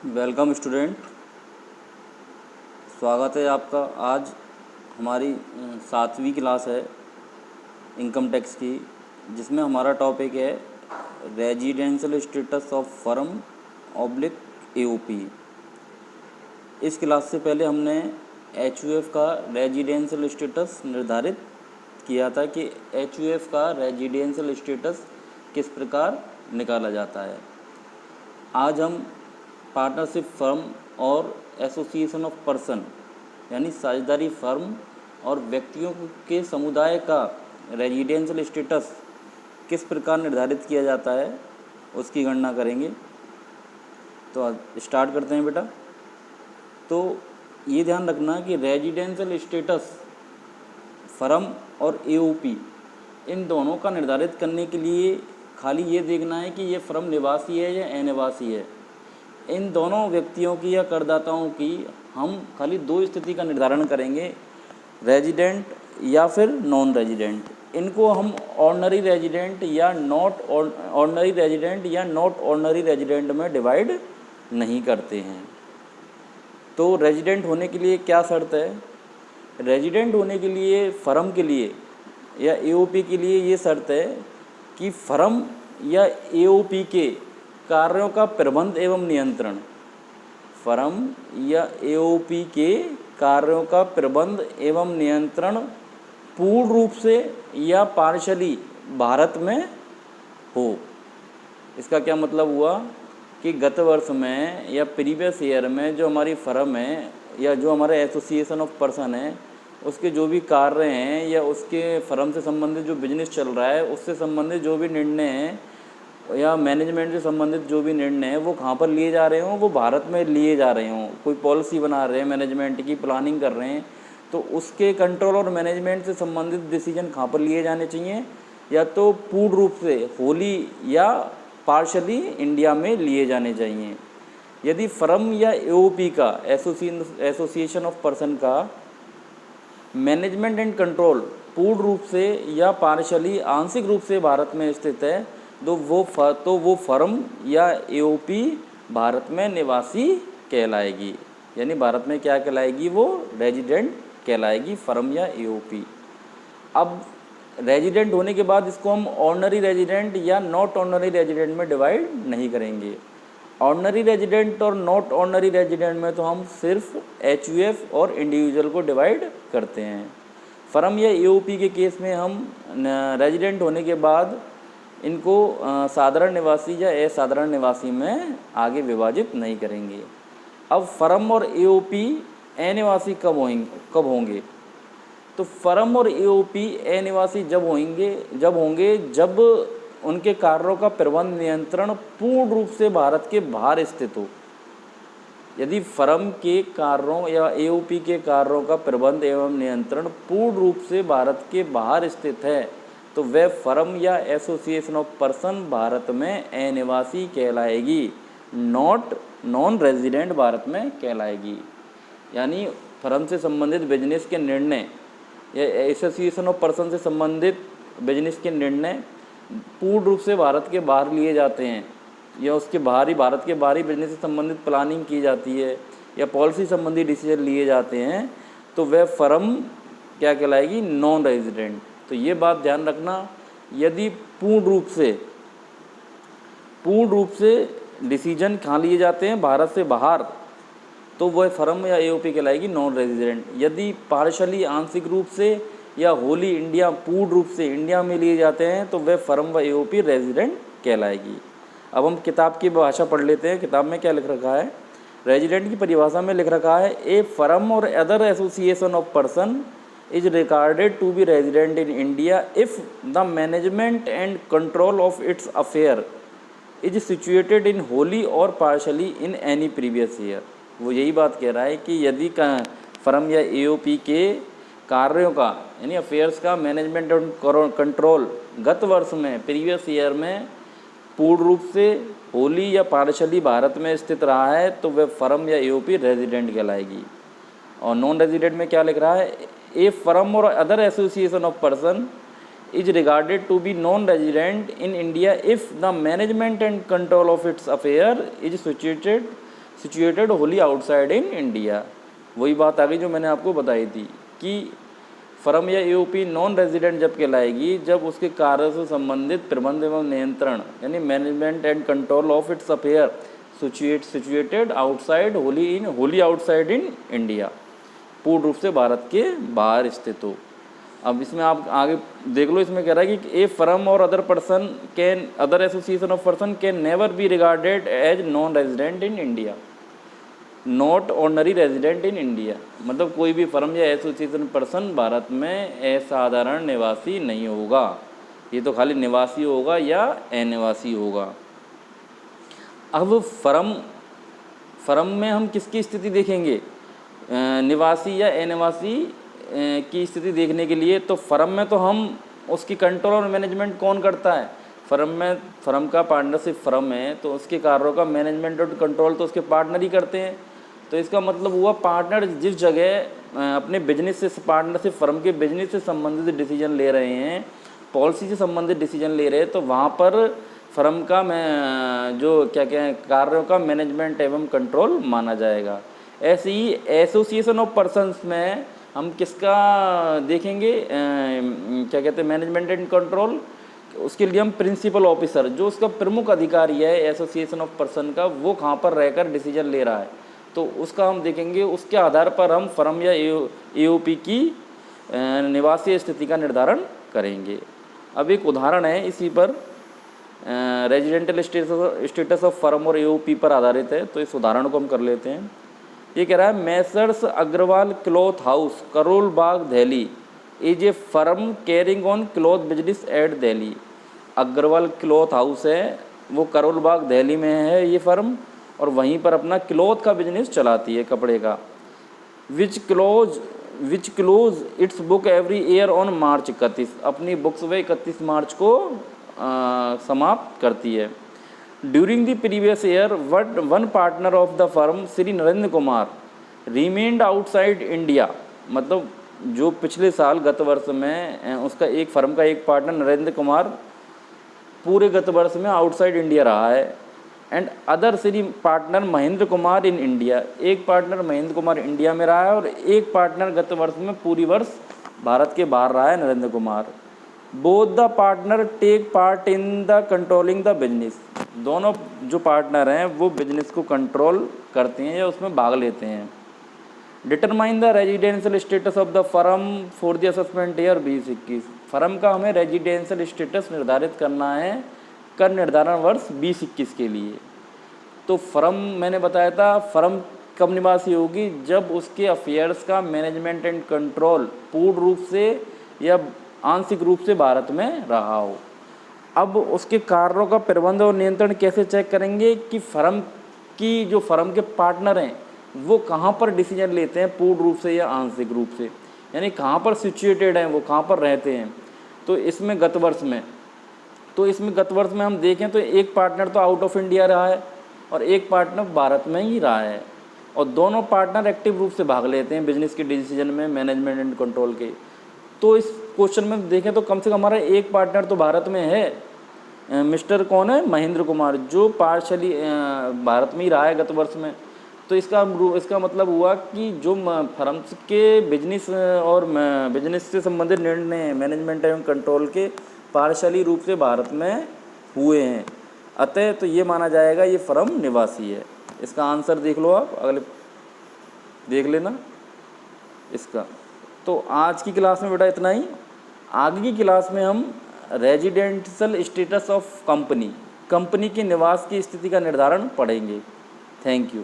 Welcome student, स्वागत है आपका। आज हमारी 7वीं क्लास है इनकम टैक्स की, जिसमें हमारा टॉपिक है residential status of firm oblique AOP. इस क्लास से पहले हमने एचयूएफ का रेजिडेंशियल स्टेटस निर्धारित किया था कि एचयूएफ का रेजिडेंशियल स्टेटस किस प्रकार निकाला जाता है। आज हम पार्टनरशिप फर्म और एसोसिएशन ऑफ पर्सन यानी साझेदारी फर्म और व्यक्तियों के समुदाय का रेजिडेंशियल स्टेटस किस प्रकार निर्धारित किया जाता है उसकी गणना करेंगे। तो स्टार्ट करते हैं बेटा। तो ये ध्यान रखना कि रेजिडेंशियल स्टेटस फर्म और एओपी इन दोनों का निर्धारित करने के लिए खाली ये देखना है कि ये फर्म निवासी है या अनिवासी है। इन दोनों व्यक्तियों की या करदाताओं की हम खाली दो स्थिति का निर्धारण करेंगे, रेजिडेंट या फिर नॉन रेजिडेंट। इनको हम ऑर्डिनरी रेजिडेंट या नॉट ऑर्डिनरी रेजिडेंट या नॉट ऑर्डिनरी रेजिडेंट में डिवाइड नहीं करते हैं। तो रेजिडेंट होने के लिए क्या शर्त है? रेजिडेंट होने के लिए फर्म के लिए या एओपी के लिए ये शर्त है कि फर्म या एओपी के कार्यों का प्रबंध एवं नियंत्रण, फर्म या एओपी के कार्यों का प्रबंध एवं नियंत्रण पूर्ण रूप से या पार्शली भारत में हो। इसका क्या मतलब हुआ कि गत वर्ष में या प्रीवियस ईयर में जो हमारी फर्म है या जो हमारे एसोसिएशन ऑफ पर्सन है उसके जो भी कार्य हैं या उसके फर्म से संबंधित जो बिजनेस चल रहा है उससे संबंधित जो भी निर्णय हैं या मैनेजमेंट से संबंधित जो भी निर्णय है वो कहाँ पर लिए जा रहे हों, वो भारत में लिए जा रहे हों। कोई पॉलिसी बना रहे हैं, मैनेजमेंट की प्लानिंग कर रहे हैं, तो उसके कंट्रोल और मैनेजमेंट से संबंधित डिसीजन कहाँ पर लिए जाने चाहिए? या तो पूर्ण रूप से होली या पार्शली इंडिया में लिए जाने चाहिए। यदि फर्म या एओपी का एसोसिएशन ऑफ पर्सन का मैनेजमेंट एंड कंट्रोल पूर्ण रूप से या पार्शली आंशिक रूप से भारत में स्थित है तो वो फर्म या एओपी भारत में निवासी कहलाएगी। यानी भारत में क्या कहलाएगी? वो रेजिडेंट कहलाएगी, फर्म या एओपी। अब रेजिडेंट होने के बाद इसको हम ऑर्डिनरी रेजिडेंट या नॉट ऑर्डिनरी रेजिडेंट में डिवाइड नहीं करेंगे। ऑर्डिनरी रेजिडेंट और नॉट ऑर्डिनरी रेजिडेंट में तो हम सिर्फ एचयूएफ और इंडिविजुअल को डिवाइड करते हैं। फर्म या एओपी के केस में हम रेजिडेंट होने के बाद इनको साधारण निवासी या असाधारण निवासी में आगे विभाजित नहीं करेंगे। अब फर्म और एओपी अनिवासी कब होंगे? तो फर्म और एओपी अनिवासी जब होंगे जब उनके कार्यों का प्रबंध नियंत्रण पूर्ण रूप से भारत के बाहर स्थित हो। यदि फर्म के कार्यों या एओपी के कार्यों का प्रबंध एवं नियंत्रण पूर्ण रूप से भारत के बाहर स्थित है तो वह फर्म या एसोसिएशन ऑफ पर्सन भारत में अनिवासी कहलाएगी, नॉन रेजिडेंट भारत में कहलाएगी। यानी फर्म से संबंधित बिजनेस के निर्णय या एसोसिएशन ऑफ पर्सन से संबंधित बिजनेस के निर्णय पूर्ण रूप से भारत के बाहर लिए जाते हैं या उसके भारत के बाहरी बिजनेस से संबंधित प्लानिंग की जाती है या पॉलिसी संबंधी डिसीजन लिए जाते हैं तो वह फर्म क्या कहलाएगी? Non resident. तो ये बात ध्यान रखना, यदि पूर्ण रूप से डिसीजन कहाँ लिए जाते हैं? भारत से बाहर, तो वह फर्म या एओपी कहलाएगी नॉन रेजिडेंट। यदि पार्शली आंशिक रूप से या होली इंडिया पूर्ण रूप से इंडिया में लिए जाते हैं तो वह फर्म व एओपी रेजिडेंट कहलाएगी। अब हम किताब की भाषा पढ़ लेते हैं। किताब में क्या लिख रखा है? रेजिडेंट की परिभाषा में लिख रखा है, ए फर्म और other association of person is regarded to be resident in India if the management and control of its affair is situated in wholly or partially in any previous year। वो यही बात कह रहा है कि यदि फर्म या एओपी के कार्यों का यानी अफेयर्स का मैनेजमेंट और कंट्रोल गत वर्ष में प्रीवियस ईयर में पूर्ण रूप से होली या पार्शली भारत में स्थित रहा है तो वह फर्म या एओपी रेजिडेंट कहलाएगी। और नॉन रेजिडेंट में क्या लिख रहा है? ए फर्म और other association of person is regarded to be non-resident in India if the management and control of its affair is situated situated Holi outside in India. वही बात आ गई जो मैंने आपको बताई थी कि फर्म या एओपी नॉन रेजिडेंट जब कहलाएगी जब उसके कार्य से संबंधित प्रबंध एवं नियंत्रण यानी management and control of its affair situated outside Holi outside in India, पूर्ण रूप से भारत के बाहर स्थित हो। अब इसमें आप आगे देख लो, इसमें कह रहा है कि ए फर्म और other association of person can never be regarded as non resident in India, not ordinary resident in India. मतलब कोई भी फर्म या एसोसिएशन पर्सन भारत में असाधारण निवासी नहीं होगा, ये तो खाली निवासी होगा या अनिवासी होगा। अब फर्म में हम किसकी स्थिति देखेंगे, निवासी या अनिवासी की स्थिति देखने के लिए। तो फर्म में तो हम उसकी कंट्रोल और मैनेजमेंट कौन करता है, फर्म का पार्टनरशिप फर्म है तो उसके कार्यों का मैनेजमेंट और कंट्रोल तो उसके पार्टनर ही करते हैं। तो इसका मतलब हुआ पार्टनर जिस जगह अपने बिजनेस से पार्टनरशिप फर्म के बिजनेस से संबंधित डिसीजन ले रहे हैं, पॉलिसी से संबंधित डिसीजन ले रहे हैं, तो वहाँ पर फर्म का जो क्या कहें कार्यों का मैनेजमेंट एवं कंट्रोल माना जाएगा। ऐसे ही एसोसिएशन ऑफ पर्सन्स में हम किसका देखेंगे, क्या कहते हैं मैनेजमेंट एंड कंट्रोल। उसके लिए हम प्रिंसिपल ऑफिसर जो उसका प्रमुख अधिकारी है एसोसिएशन ऑफ पर्सन का, वो कहाँ पर रहकर डिसीजन ले रहा है, तो उसका हम देखेंगे। उसके आधार पर हम फर्म या एओपी की निवासी स्थिति का करेंगे। अब एक उदाहरण है इसी पर, रेजिडेंटल स्टेटस ऑफ फर्म और एओपी पर आधारित है, तो इस उदाहरण को हम कर लेते हैं। ये कह रहा है Messrs Agarwal cloth house Karol Bagh Delhi is a firm carrying on cloth business at Delhi. Agarwal cloth house है, वो करोल बाग दिल्ली में है ये फर्म, और वहीं पर अपना क्लॉथ का बिजनेस चलाती है, कपड़े का। Which close its book every year on March 31, अपनी बुक्स वे 31 मार्च को समाप्त करती है। During the previous year one partner of the firm Shri Narendra Kumar remained outside India. मतलब जो पिछले साल गत वर्ष में उसका एक फर्म का एक पार्टनर नरेंद्र कुमार पूरे गत वर्ष में आउटसाइड इंडिया रहा है। And other Shri partner Mahendra Kumar in India, एक पार्टनर महेंद्र कुमार इंडिया में रहा है और एक पार्टनर गत वर्ष में पूरी वर्ष भारत के बाहर रहा है Narendra Kumar. Both the partner take part in the controlling the business, दोनों जो पार्टनर हैं वो बिजनेस को कंट्रोल करते हैं या उसमें भाग लेते हैं। Determine the residential status of the firm for the assessment year 2021, firm का हमें रेजिडेंशियल स्टेटस निर्धारित करना है कर निर्धारण वर्ष 2021 के लिए। तो फर्म मैंने बताया था, फर्म कब निवासी होगी, जब उसके अफेयर्स का मैनेजमेंट एंड कंट्रोल पूर्ण रूप से या आंशिक रूप से भारत में रहा हो। अब उसके कार्यों का प्रबंध और नियंत्रण कैसे चेक करेंगे कि फर्म जो फर्म के पार्टनर हैं वो कहाँ पर डिसीजन लेते हैं, पूर्ण रूप से या आंशिक रूप से, यानी कहाँ पर सिचुएटेड हैं, वो कहाँ पर रहते हैं। तो इसमें गत वर्ष में हम देखें तो एक पार्टनर तो आउट ऑफ इंडिया रहा है और एक पार्टनर भारत में ही रहा है, और दोनों पार्टनर एक्टिव रूप से भाग लेते हैं बिजनेस के डिसीजन में, मैनेजमेंट एंड कंट्रोल के। तो इस क्वेश्चन में देखें तो कम से कम हमारा एक पार्टनर तो भारत में है, मिस्टर कौन है, महेंद्र कुमार, जो पार्शली भारत में ही रहा है गत वर्ष में। तो इसका मतलब हुआ कि जो फर्म के बिजनेस और बिजनेस से संबंधित निर्णय मैनेजमेंट एवं कंट्रोल के पार्शली रूप से भारत में हुए हैं, अतः तो ये माना जाएगा ये फर्म निवासी है। इसका आंसर देख लो आप, अगले देख लेना इसका। तो आज की क्लास में बेटा इतना ही। आगे की क्लास में हम रेजिडेंशियल स्टेटस ऑफ कंपनी के निवास की स्थिति का निर्धारण पढ़ेंगे। Thank you.